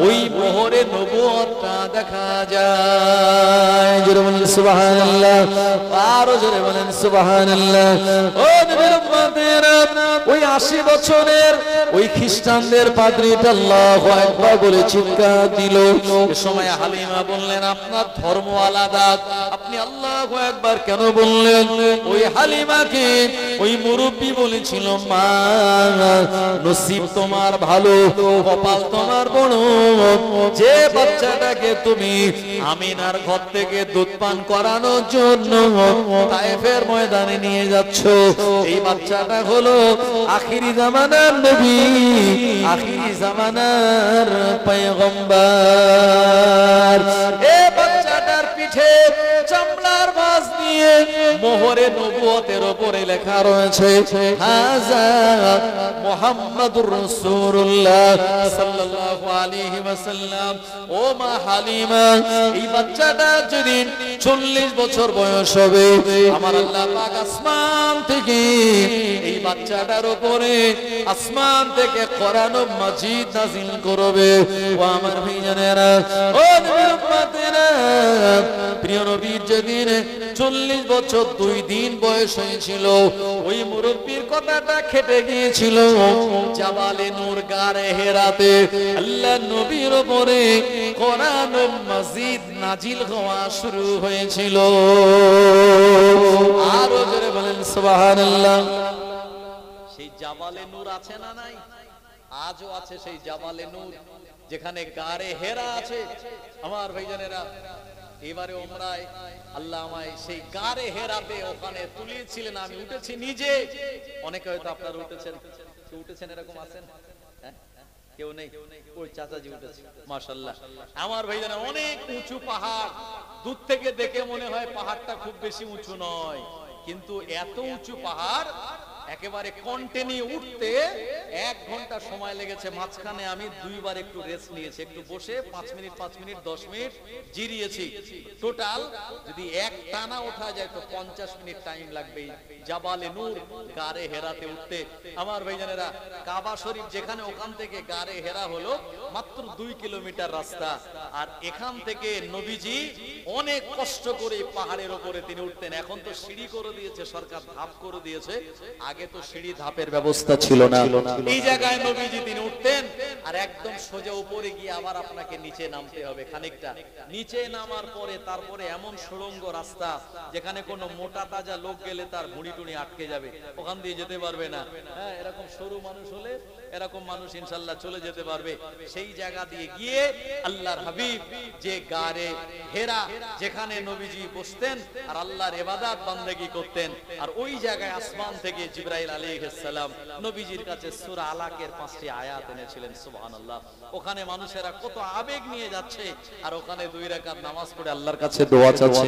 Speaker 1: ওই মোহরে নবুয়তটা দেখা যায়। জোরে বলেন সুবহানাল্লাহ, আরো জোরে বলেন সুবহানাল্লাহ। ও নবীর উম্মতেরা, ওই 80 বছরের ওই খ্রিস্টানদের পাদ্রীটা আল্লাহু আকবার বলে চিৎকার দিল। এ সময় হালিমা বললেন, আপনার ধর্ম আলাদা, আপনি আল্লাহু আকবার কেন বললেন? ওই হালিমাকে ওই মুরব্বী বলেছিল, মা নসিব তোমার ভালো, কপাল তোমার বড়, যে বাচ্চাটাকে তুমি আমিনার ঘর থেকে দুধ পান করানোর জন্য তায়েফের ময়দানে নিয়ে যাচ্ছ, এই বাচ্চাটা হলো আখিরি জামানার নবী, আখিরি জামানার পয়গম্বর। এই বাচ্চাটার পিঠে চামড়ার ভাঁজ দিয়ে মোহরে নবুয়তের উপরে লেখা রয়েছে, হাযা মুহাম্মাদুর রাসূলুল্লাহ সাল্লাল্লাহু আলাইহি ওয়াসাল্লাম। ও মা হালিমা, এই বাচ্চাটা যেদিন 40 বছর বয়স হবে আমার আল্লাহ পাক আসমান থেকে এই বাচ্চাটার উপরে আসমান থেকে কোরআন মাজিদ নাযিল করবে। ও আমার ভাইজানেরা, ও নবীর উম্মতেরা, প্রিয় নবীর যেদিন 40 বছর 2 দিন বয়স হয়েছিল ওই মুরব্বীর কথাটা খেটে গিয়েছিল। জাবালে নূর গারে হেরাতে আল্লাহ নবীর উপরে কোরআন মাজিদ নাজিল হওয়া শুরু হয়েছিল। আরো জোরে বলেন সুবহানাল্লাহ। সেই জাবালে নূর আছে না নাই? আজও আছে সেই জাবালে নূর, যেখানে গারে হেরা আছে। আমার ভাইজানেরা, এবারে ওমরায় আল্লাহ আমায় সেই গারে হেরাতে ওখানে তুলিয়েছিলেন, আমি উঠেছি নিজে। অনেকে হয়তো আপনারা উঠেছেন, কেউ উঠেছেন এরকম আছেন? কেউ নেই? ওই চাচাজি উঠেছে, মাশাআল্লাহ। আমার ভাইজান, অনেক উঁচু পাহাড়, দূর থেকে দেখে মনে হয় পাহাড়টা খুব বেশি উঁচু নয়, কিন্তু এত উঁচু পাহাড় একেবারে কন্টিনিউ উঠতে 1 ঘন্টা সময় লেগেছে, মাঝখানে আমি 2 বার একটু রেস্ট নিয়েছি, একটু বসে 5 মিনিট 10 মিনিট জিরিয়েছি। টোটাল যদি এক টানা ওঠা যায় তো 50 মিনিট টাইম লাগবে জাবালে নূর গারে হেরাতে উঠতে। আমার ভাইজানেরা, কাবা শরীফ যেখানে, ওখান থেকে গারে হেরা হলো মাত্র 2 কিলোমিটার রাস্তা। আর এখান থেকে নবীজি অনেক কষ্ট করে পাহাড়ের উপরে তিনি উঠতেন। এখন তো সিঁড়ি করে দিয়েছে সরকার, ধাপ করে দিয়েছে, আগে তো সিঁড়ি ধাপের ব্যবস্থা ছিল না। এই জায়গায় নবীজি তিনি উঠতেন আর একদম সোজা উপরে গিয়ে আবার আপনাকে নিচে নামতে হবে খানিকটা। নিচে নামার পরে তারপরে এমন সুড়ঙ্গ রাস্তা যেখানে কোনো মোটা তাজা লোক গেলে তার মুড়ি টুড়ি আটকে যাবে, ওখান দিয়ে যেতে পারবে না। হ্যাঁ, এরকম সরু মানুষ হলে এরকম মানুষ ইনশাআল্লাহ চলে যেতে পারবে। সেই জায়গা দিয়ে গিয়ে আল্লাহর হাবিব যে গারে হেরা, যেখানে নবীজি বসতেন আর আল্লাহর ইবাদত বান্দেগি করতেন, আর ওই জায়গায় আসমান থেকে জিবরাইল আলাইহিস সালাম নবীজির কাছে সূরা আলাকের 5টি আয়াত এনেছিলেন। সুবহানাল্লাহ। ওখানে মানুষেরা কত আবেগ নিয়ে যাচ্ছে আর ওখানে 2 রাকাত নামাজ পড়ে আল্লাহর কাছে দোয়া চাচ্ছে।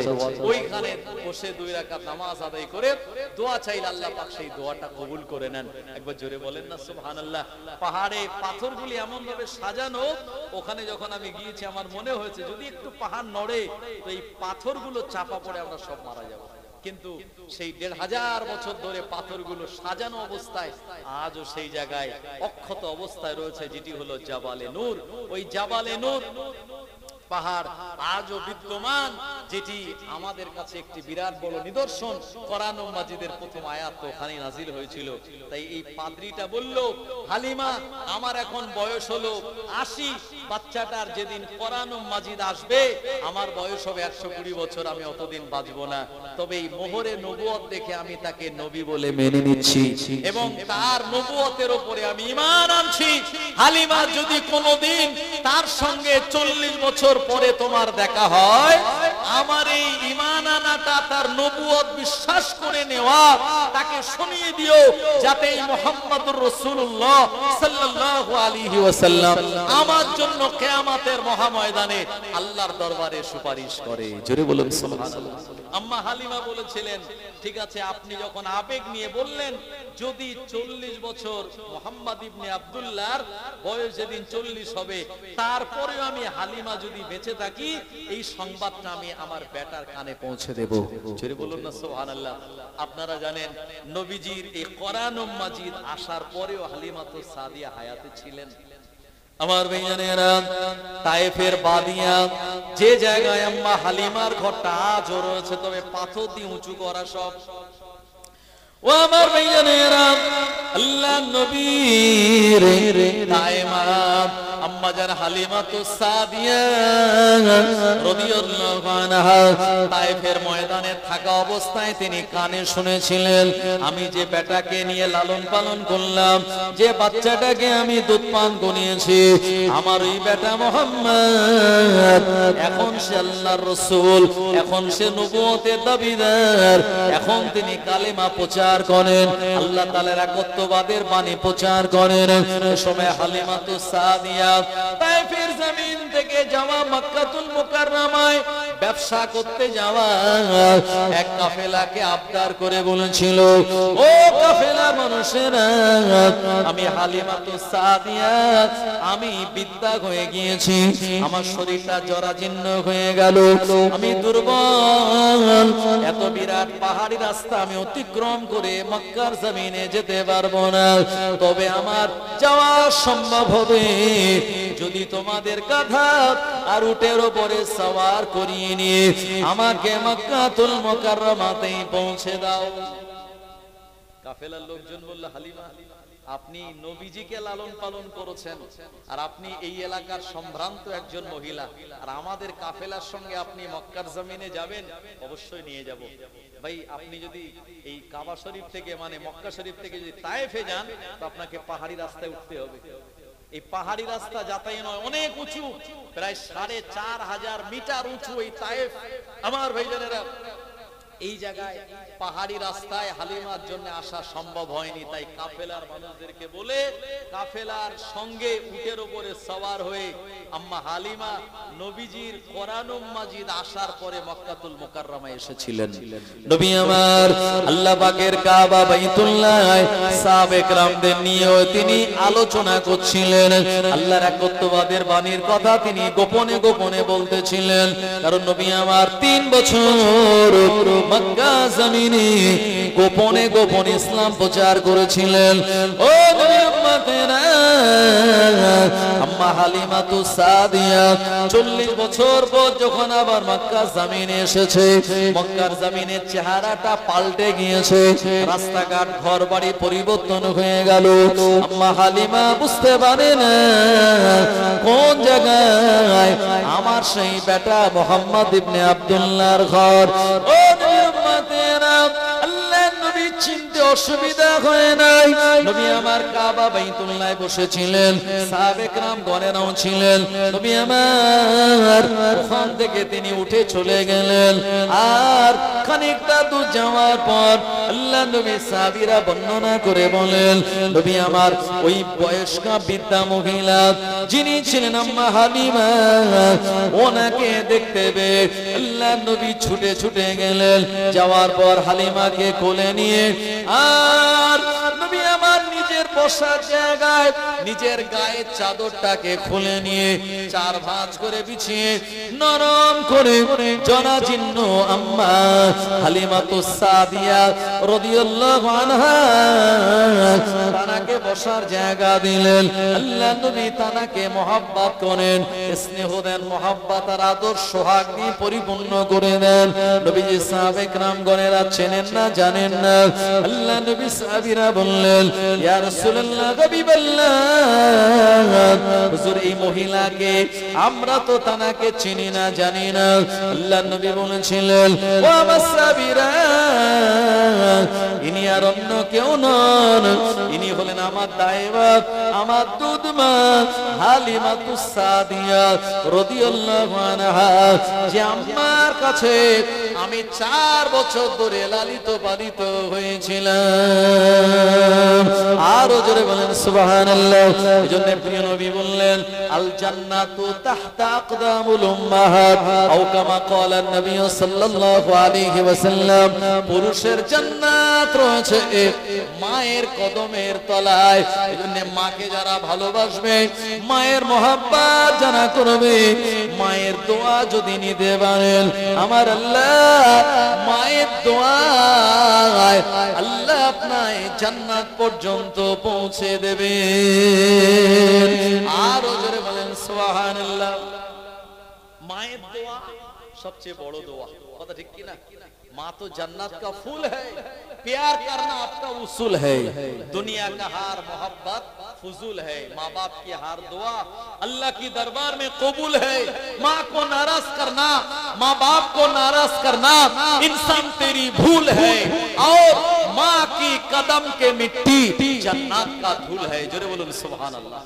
Speaker 1: ওইখানে বসে 2 রাকাত নামাজ আদায় করে দোয়া চাইলে আল্লাহ পাক সেই দোয়াটা কবুল করে নেন। একবার জোরে বলেন না সুবহানাল্লাহ। পাহাড়ে পাথরগুলি এমন ভাবে সাজানো, ওখানে যখন আমি গিয়েছি আমার মনে হয়েছে যদি একটু পাহাড় নড়ে তো এই পাথরগুলো চাপা পড়ে আমরা সব মারা যাব। কিন্তু সেই 1500 বছর ধরে পাথরগুলো সাজানো অবস্থায় আজও সেই জায়গায় অক্ষত অবস্থায় রয়েছে, যেটি হলো জাবালে নূর। ওই জাবালে নূর পাহাড় আজও বিদ্যমান, যেটি আমাদের কাছে একটি বিরাট বড় নিদর্শন। কোরআন মাজিদের প্রথম আয়াত তো ওখানেই নাজিল হয়েছিল। তাই এই পাদ্রীটা বলল, হালিমা আমার এখন বয়স হলো 80, বাচ্চাটার যেদিন কোরআন মাজিদ আসবে আমার বয়স হবে 120 বছর, আমি অতদিন বাঁচবো না। তবে এই মোহরে নবুয়ত দেখে আমি তাকে নবী বলে মেনে নিচ্ছি এবং তার নবুয়তের উপরে আমি ঈমান আনছি। হালিমা যদি কোনোদিন তার সঙ্গে 40 বছর পরে তোমার দেখা হয়, আমার এই ঈমান আনাটা, তার নবুয়ত বিশ্বাস করে নেওয়া, তাকে শুনিয়ে দিও যাতে এই মুহাম্মদুর রাসূলুল্লাহ সাল্লাল্লাহু আলাইহি ওয়াসাল্লাম আমার জন্য কিয়ামতের মহাময়দানে আল্লাহর দরবারে সুপারিশ করে। জোরে বলুন সুবহানাল্লাহ। আম্মা হালিমা বলেছিলেন, ঠিক আছে আপনি যখন আবেগ নিয়ে বললেন যদি 40 বছর মুহাম্মদ ইবনে আব্দুল্লাহর বয়স যেদিন 40 হবে, তারপরেও আমি হালিমা যদি বেঁচে থাকি এই সংবাদটা আমি আমার বেটার কানে পৌঁছে দেব। জোরে বলুন না সুবহানাল্লাহ। আপনারা জানেন নবীজির এই কোরআন মাজিদ আসার পরেও হালিমাতুস সাদিয়া হায়াতে ছিলেন। আমার ভাইজানেরা, তায়েফের বাদিয়া যে জায়গায় আম্মা হালিমার ঘরটা আজও রয়েছে, তবে পাথর দিয়ে উঁচু করা সব। ও আমার ভাইজানেরা, আল্লাহর নবীর তায়েমা আম্মা জান হালিমাতুস সাদিয়া রাদিয়াল্লাহু আনহা তায়েফের ময়দানে থাকা অবস্থায় তিনি কানে শুনেছিলেন, আমি যে বেটাকে নিয়ে লালন পালন করলাম, যে বাচ্চাটাকে আমি দুধ পান করিয়েছি, আমার ওই বেটা মুহাম্মদ এখন সে আল্লাহর রাসূল, এখন সে নবুয়তের দাবিদার, এখন তিনি কালেমা প্রচার করেন, আল্লাহ তাআলার একত্ববাদের বাণী প্রচার করেন। এই সময় হালিমাতুস সাদিয়া তায়েফের জমিন থেকে যাওয়া মক্কাতুল মুকাররমায় ব্যবসা করতে যাওয়া এক কাফেলাকে আবদার করে বলেছিল, ও কাফেলা মানুষেরা, আমি হালিমাতুস সাদিয়া আমি বিদ্যা হয়ে গিয়েছি, আমার শরীরটা জরাজীর্ণ হয়ে গেল, আমি দুর্বল, এত বিরাট পাহাড়ি রাস্তা আমি অতিক্রম করে মক্কার জমিনে যেতে পারবো না, তবে আমার যাওয়া সম্ভব হবে যদি তোমাদের গাধা আর উটের উপরে সওয়ার করিয়ে নিয়ে আমাকে মক্কাতুল মুকাররমাতে পৌঁছে দাও। কাফেলার লোকজন বলল, হালিমা আপনি নবীজিকে লালন পালন করেছেন আর আপনি এই এলাকার সম্ভ্রান্ত একজন মহিলা, আর আমাদের কাফেলার সঙ্গে আপনি মক্কার জমিনে যাবেন, অবশ্যই নিয়ে যাব। ভাই আপনি যদি এই কাবা শরীফ থেকে মানে মক্কা শরীফ থেকে যদি তায়েফে যান তো আপনাকে পাহাড়ি রাস্তায় উঠতে হবে। এই পাহাড়ি রাস্তা যাতায়াত নয়, অনেক উঁচু, প্রায় 4500 মিটার উঁচু এই তায়েফ। আমার ভাইজানেরা, এই জায়গায় পাহাড়ি রাস্তায় হালিমার জন্য আসা সম্ভব হয়নি, তাই কাফেলার মানুষদেরকে বলে কাফেলার সঙ্গে উটের উপরে সওয়ার হয়ে আম্মা হালিমা নবীজির কোরআনুল মাজিদ আসার পরে মক্কাতুল মুকাররমায় এসেছিলেন। নবী আমার আল্লাহ পাকের কাবা বাইতুল্লাহ সাহাবে কেরামদের নিয়ে তিনি আলোচনা করছিলেন, আল্লাহর একত্ববাদের বাণীর কথা তিনি গোপনে গোপনে বলতেছিলেন। কারণ নবী আমার 3 বছর মক্কা জমিনে গোপনে গোপনে ইসলাম প্রচার করেছিলেন। ও নবী উম্মতেরা, আম্মা হালিমাতু সাদিয়া 40 বছর পর যখন আবার মক্কা জমিনে এসেছে, মক্কার জমিনের চেহারাটা পাল্টে গিয়েছে, রাস্তাঘাট ঘরবাড়ি পরিবর্তন হয়ে গেল। আম্মা হালিমা বুঝতে পারে না কোন জায়গায় আমার সেই বেটা মুহাম্মদ ইবনে আব্দুল্লাহর ঘর। ও নবী উম্মতেরা, আল্লাহর নবী চিনতে অসুবিধা হয় নাই। নবী আমার কাবা বাইতুল্লাহ বসেছিলেন, সাহাবে কেরাম গণেরাও ছিলেন। নবী আমার ওখান থেকে তিনি উঠে চলে গেলেন। আর খানিকটা দূর যাওয়ার পর আল্লাহ নবী সাহাবীরা বর্ণনা করে বলেন, নবী আমার ওই বয়স্কা বৃদ্ধা মহিলা যিনি ছিলেন আম্মা হালিমা, ওনাকে দেখতে পেয়ে আল্লাহ নবী ছুটে ছুটে গেলেন। যাওয়ার পর হালিমাকে কোলে নিয়ে আর নবী আমার নিজের বসার জায়গায় নিজের গায়ের চাদরটাকে খুলে নিয়ে 4 ভাঁজ করে বিছিয়ে নরম করে জরাজীর্ণ আম্মা হালিমাতু সাদিয়া রাদিয়াল্লাহু আনহা তানাকে বসার জায়গা দিলেন। আল্লাহ নবী তানাকে মহব্বত করেন, স্নেহ দেন, মহব্বত আর আদর সোহাগ দিয়ে পরিপূর্ণ করে দেন। নবীজি সাহাবে কেরামগণেরা চেনেন না, জানেন না। আল্লাহ নবী সাহাবীরা বললেন, ইয়া রাসূলুল্লাহ, হাবিবাল্লাহ, হুজুর এই মহিলাকে আমরা তো তানাকে চিনি না, জানি না। আল্লাহ নবী বলেছিলেন, ও আমার সাহাবীরা, ইনি আর অন্য কেউ নন, ইনি হলেন আমার দায়েবা, আমার দুধমা হালিমাতু সাদিয়া রাদিয়াল্লাহু আনহা, যে আমার কাছে আমি 4 বছর ধরে লালিত পালিত হয়েছিলাম। আরো জোরে বলেন সুবহানাল্লাহ। এজন্য প্রিয় নবী বললেন, আল জান্নাতু তাহতা আকদামুল উম্মাহাত, আও কামা ক্বালা নবী সাল্লাল্লাহু আলাইহি ওয়াসাল্লাম, পুরুষের জান্নাত রয়েছে মায়ের কদমের তলায়। এজন্য মাকে যারা ভালোবাসবে, মায়ের মহব্বত যারা করবে, মায়ের দোয়া যদি নিতে পারেন, আমার আল্লাহ মায়ের দোয়ায় আল্লাহ আপনার জান্নাত পর্যন্ত পৌঁছে দেবে। আর জোরে বলেন সুবহানাল্লাহ। মায়ের দোয়া সবচেয়ে বড় দোয়া, কথা ঠিক কি না? माँ तो जन्नत का फूल है, प्यार करना आपका उसूल है, दुनिया का हार मोहब्बत फजूल है, माँ बाप की हार दुआ अल्लाह की दरबार में कबूल है। माँ को नाराज करना, माँ बाप को नाराज करना इंसान तेरी भूल है, और माँ की कदम के मिट्टी जन्नत का धूल है। जोरे बोलो सुभान अल्लाह।